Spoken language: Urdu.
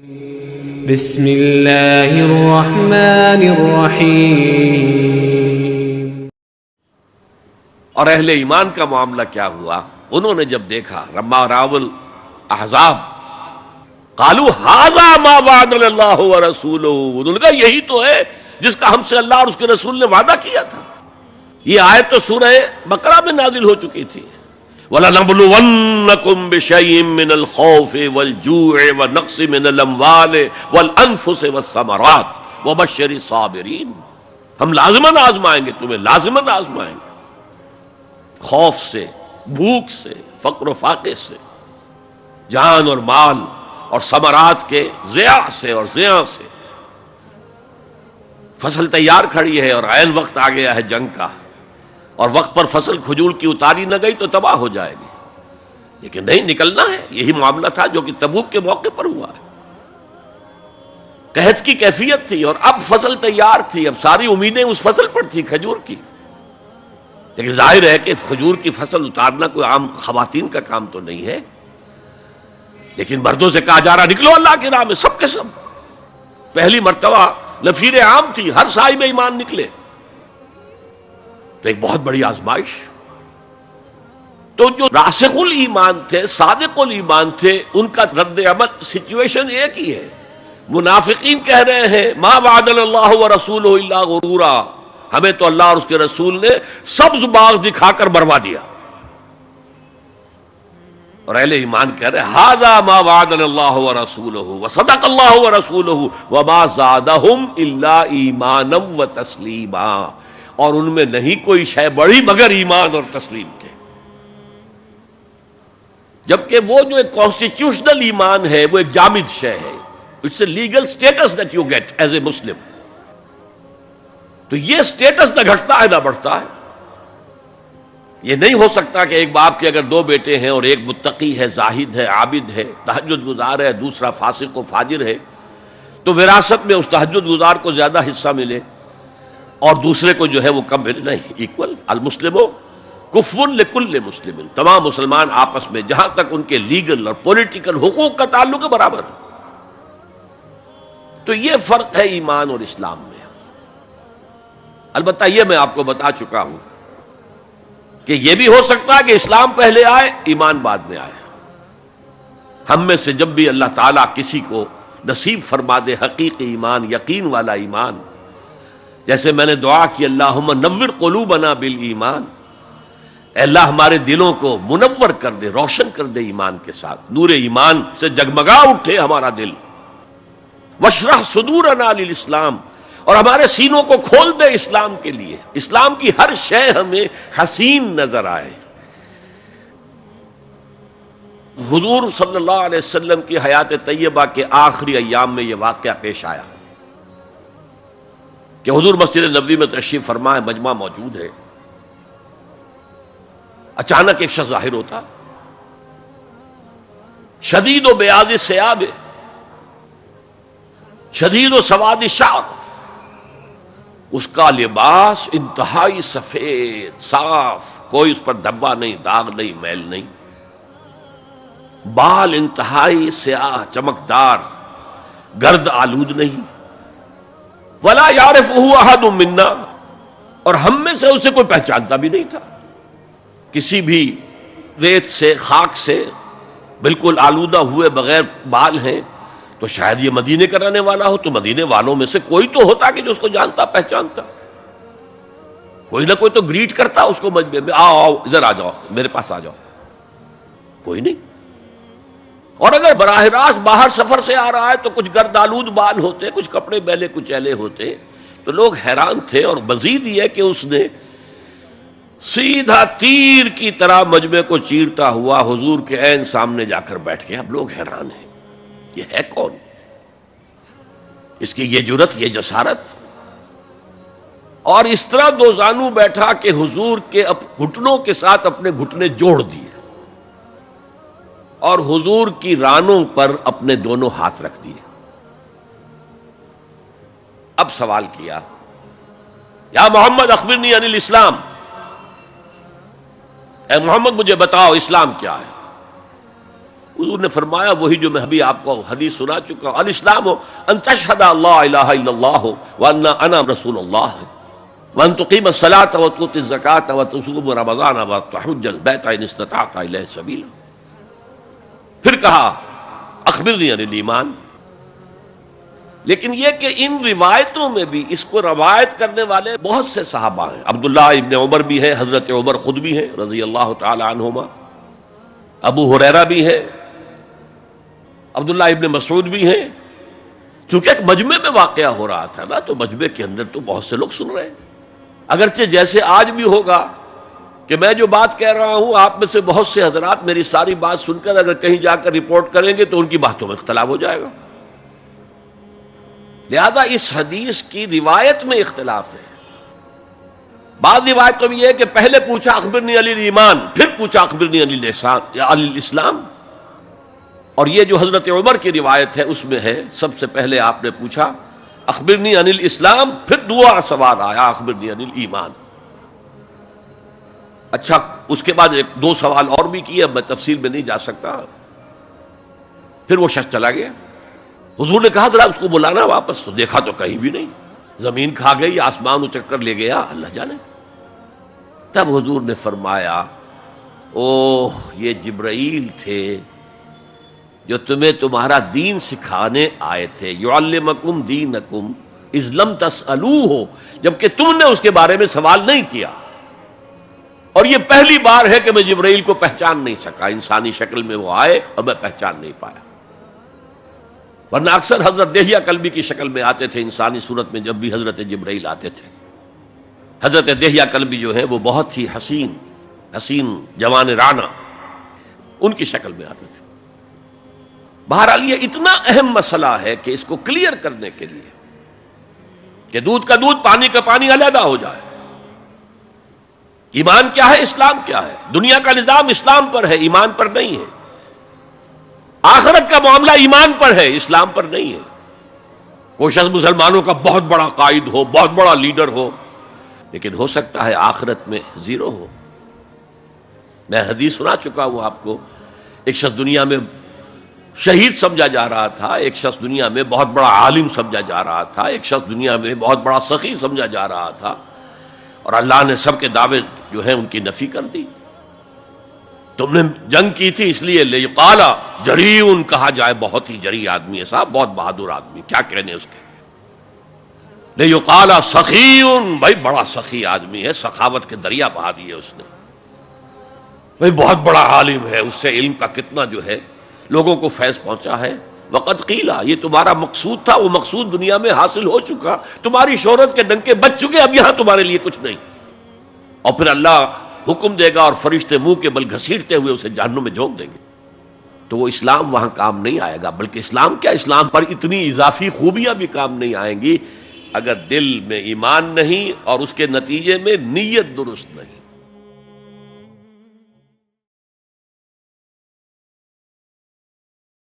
بسم اللہ الرحمن الرحیم۔ اور اہل ایمان کا معاملہ کیا ہوا؟ انہوں نے جب دیکھا لما راو الاحزاب قالوا ھذا ما وعدنا اللہ ورسولہ، انہوں نے کہا یہی تو ہے جس کا ہم سے اللہ اور اس کے رسول نے وعدہ کیا تھا۔ یہ آیت تو سورہ بقرہ میں نازل ہو چکی تھی، وَلَنَبْلُوَنَّكُمْ بِشَيْءٍ مِّنَ الْخَوْفِ وَالْجُوعِ وَنَقْصٍ مِّنَ الْأَمْوَالِ وَالْأَنفُسِ وَالثَّمَرَاتِ وَبَشِّرِ الصَّابِرِينَ، ہم لازماً آزمائیں گے تمہیں، لازماً آزمائیں گے، خوف سے، بھوک سے، فقر و فاقے سے، جان اور مال اور ثمرات کے ضیاع سے اور زیاں سے۔ فصل تیار کھڑی ہے اور عین وقت آ گیا ہے جنگ کا، اور وقت پر فصل کھجور کی اتاری نہ گئی تو تباہ ہو جائے گی، لیکن نہیں، نکلنا ہے۔ یہی معاملہ تھا جو کہ تبوک کے موقع پر ہوا ہے۔ قحط کی کیفیت تھی اور اب فصل تیار تھی، اب ساری امیدیں اس فصل پر تھی، کھجور کی، لیکن ظاہر ہے کہ کھجور کی فصل اتارنا کوئی عام خواتین کا کام تو نہیں ہے، لیکن مردوں سے کہا جا رہا نکلو اللہ کی راہ میں، سب کے سب۔ پہلی مرتبہ نفیر عام تھی، ہر صاحب ایمان نکلے، تو ایک بہت بڑی آزمائش۔ تو جو راسخ الایمان تھے، صادق الایمان تھے، ان کا رد عمل سچویشن ایک ہی ہے۔ منافقین کہہ رہے ہیں ما وعدنا اللہ ورسولہ الا غرورا، ہمیں تو اللہ اور اس کے رسول نے سبز باغ دکھا کر مروا دیا، اور اہل ایمان کہہ رہے ھذا ما وعدنا اللہ ورسولہ وصدق اللہ ورسولہ وما زادہم الا ایمانا وتسلیما، اور ان میں نہیں کوئی شے بڑی مگر ایمان اور تسلیم کے۔ جبکہ وہ جو ایک کانسٹیٹیوشنل ایمان ہے وہ ایک جامد شے ہے، it's a legal status that you get as a Muslim. تو یہ اسٹیٹس نہ گھٹتا ہے نہ بڑھتا ہے۔ یہ نہیں ہو سکتا کہ ایک باپ کے اگر دو بیٹے ہیں اور ایک متقی ہے، زاہد ہے، عابد ہے، تہجد گزار ہے، دوسرا فاسق و فاجر ہے، تو وراثت میں اس تہجد گزار کو زیادہ حصہ ملے اور دوسرے کو جو ہے وہ کم ملے؟ نہیں، ایکول۔ المسلم کفو لکل مسلم، تمام مسلمان آپس میں جہاں تک ان کے لیگل اور پولیٹیکل حقوق کا تعلق ہے برابر۔ تو یہ فرق ہے ایمان اور اسلام میں۔ البتہ یہ میں آپ کو بتا چکا ہوں کہ یہ بھی ہو سکتا ہے کہ اسلام پہلے آئے، ایمان بعد میں آئے۔ ہم میں سے جب بھی اللہ تعالیٰ کسی کو نصیب فرما دے حقیقی ایمان، یقین والا ایمان، جیسے میں نے دعا کی اللہم نور قلوبنا بالایمان، اے اللہ ہمارے دلوں کو منور کر دے، روشن کر دے ایمان کے ساتھ، نور ایمان سے جگمگا اٹھے ہمارا دل، واشرح صدورنا للاسلام، اور ہمارے سینوں کو کھول دے اسلام کے لیے، اسلام کی ہر شے ہمیں حسین نظر آئے۔ حضور صلی اللہ علیہ وسلم کی حیات طیبہ کے آخری ایام میں یہ واقعہ پیش آیا کہ حضور مسجد نبوی میں تشریف فرما ہے، مجمع موجود ہے، اچانک ایک شخص ظاہر ہوتا، شدید و بیاض ثیاب، شدید و سواد شعر، اس کا لباس انتہائی سفید صاف، کوئی اس پر دھبا نہیں، داغ نہیں، میل نہیں، بال انتہائی سیاہ چمکدار، گرد آلود نہیں، ولا یعرفہ احد منا، اور ہم میں سے اسے کوئی پہچانتا بھی نہیں تھا۔ کسی بھی ریت سے، خاک سے بالکل آلودہ ہوئے بغیر بال ہیں، تو شاید یہ مدینے کا رہنے والا ہو، تو مدینے والوں میں سے کوئی تو ہوتا کہ جو اس کو جانتا پہچانتا، کوئی نہ کوئی تو گریٹ کرتا اس کو مجمع میں، آؤ آؤ ادھر آ جاؤ، میرے پاس آ جاؤ، کوئی نہیں۔ اور اگر براہ راست باہر سفر سے آ رہا ہے تو کچھ گرد آلود بال ہوتے، کچھ کپڑے میلے کچیلے ہوتے، تو لوگ حیران تھے۔ اور مزید یہ کہ اس نے سیدھا تیر کی طرح مجمع کو چیرتا ہوا حضور کے عین سامنے جا کر بیٹھ گیا۔ اب لوگ حیران ہیں، یہ ہے کون؟ اس کی یہ جرت، یہ جسارت، اور اس طرح دو زانو بیٹھا کہ حضور کے گھٹنوں کے ساتھ اپنے گھٹنے جوڑ دیے اور حضور کی رانوں پر اپنے دونوں ہاتھ رکھ دیے۔ اب سوال کیا، یا محمد اخبرنی عن الاسلام، اے محمد مجھے بتاؤ اسلام کیا ہے؟ حضور نے فرمایا وہی جو میں ابھی آپ کو حدیث سنا چکا ہوں، الاسلام ان تشہد اللہ الہ الا اللہ وان انا رسول اللہ وان تقیم الصلاۃ وتؤتی الزکاۃ وتصوم رمضان وتحج البیت ان استطعت الیہ سبیلا. پھر کہا اخبرنی عن الایمان. لیکن یہ کہ ان روایتوں میں بھی اس کو روایت کرنے والے بہت سے صحابہ ہیں. عبداللہ ابن عمر بھی ہے، حضرت عمر خود بھی ہیں رضی اللہ تعالی عنہما، ابو ہریرہ بھی ہے، عبداللہ ابن مسعود بھی ہیں. چونکہ ایک مجمع میں واقعہ ہو رہا تھا نا، تو مجمع کے اندر تو بہت سے لوگ سن رہے ہیں. اگرچہ جیسے آج بھی ہوگا کہ میں جو بات کہہ رہا ہوں آپ میں سے بہت سے حضرات میری ساری بات سن کر اگر کہیں جا کر رپورٹ کریں گے تو ان کی باتوں میں اختلاف ہو جائے گا. لہذا اس حدیث کی روایت میں اختلاف ہے. بعض روایتوں میں یہ ہے کہ پہلے پوچھا اخبرنی عن الایمان، پھر پوچھا اخبرنی عن الاسلام. اور یہ جو حضرت عمر کی روایت ہے اس میں ہے سب سے پہلے آپ نے پوچھا اخبرنی عن الاسلام، پھر دوسرا سوال آیا اخبرنی عن الایمان. اچھا اس کے بعد ایک دو سوال اور بھی کیے، اب میں تفصیل میں نہیں جا سکتا. پھر وہ شخص چلا گیا. حضور نے کہا ذرا اس کو بلانا واپس، تو دیکھا تو کہیں بھی نہیں، زمین کھا گئی، آسمان اچک کر لے گیا، اللہ جانے. تب حضور نے فرمایا اوہ یہ جبرائیل تھے جو تمہیں تمہارا دین سکھانے آئے تھے. یعلمکم دینکم اذ لم تسألوہ، جبکہ تم نے اس کے بارے میں سوال نہیں کیا. اور یہ پہلی بار ہے کہ میں جبرائیل کو پہچان نہیں سکا، انسانی شکل میں وہ آئے اور میں پہچان نہیں پایا. ورنہ اکثر حضرت دہیہ کلبی کی شکل میں آتے تھے انسانی صورت میں جب بھی حضرت جبرائیل آتے تھے. حضرت دہیہ کلبی جو ہے وہ بہت ہی حسین جوان رانا ان کی شکل میں آتے تھے. بہرحال یہ اتنا اہم مسئلہ ہے کہ اس کو کلیئر کرنے کے لیے کہ دودھ کا دودھ پانی کا پانی علیحدہ ہو جائے. ایمان کیا ہے، اسلام کیا ہے. دنیا کا نظام اسلام پر ہے، ایمان پر نہیں ہے. آخرت کا معاملہ ایمان پر ہے، اسلام پر نہیں ہے. کوئی شخص مسلمانوں کا بہت بڑا قائد ہو، بہت بڑا لیڈر ہو، لیکن ہو سکتا ہے آخرت میں زیرو ہو. میں حدیث سنا چکا ہوں آپ کو. ایک شخص دنیا میں شہید سمجھا جا رہا تھا، ایک شخص دنیا میں بہت بڑا عالم سمجھا جا رہا تھا، ایک شخص دنیا میں بہت بڑا سخی سمجھا جا رہا تھا، اور اللہ نے سب کے دعوے جو ہیں ان کی نفی کر دی. تم نے جنگ کی تھی اس لیے لیقال جریء کہا جائے، بہت ہی جری آدمی ہے صاحب، بہت بہادر آدمی، کیا کہنے اس کے. لیقال سخی، بھائی بڑا سخی آدمی ہے، سخاوت کے دریا بہا دیے اس نے. بھائی بہت بڑا عالم ہے، اس سے علم کا کتنا جو ہے لوگوں کو فیض پہنچا ہے. وقت قیلا، یہ تمہارا مقصود تھا، وہ مقصود دنیا میں حاصل ہو چکا، تمہاری شہرت کے ڈنکے بج چکے، اب یہاں تمہارے لیے کچھ نہیں. اور پھر اللہ حکم دے گا اور فرشتے منہ کے بل گھسیٹتے ہوئے اسے جہنم میں جھونک دیں گے. تو وہ اسلام وہاں کام نہیں آئے گا. بلکہ اسلام کیا، اسلام پر اتنی اضافی خوبیاں بھی کام نہیں آئیں گی اگر دل میں ایمان نہیں اور اس کے نتیجے میں نیت درست نہیں.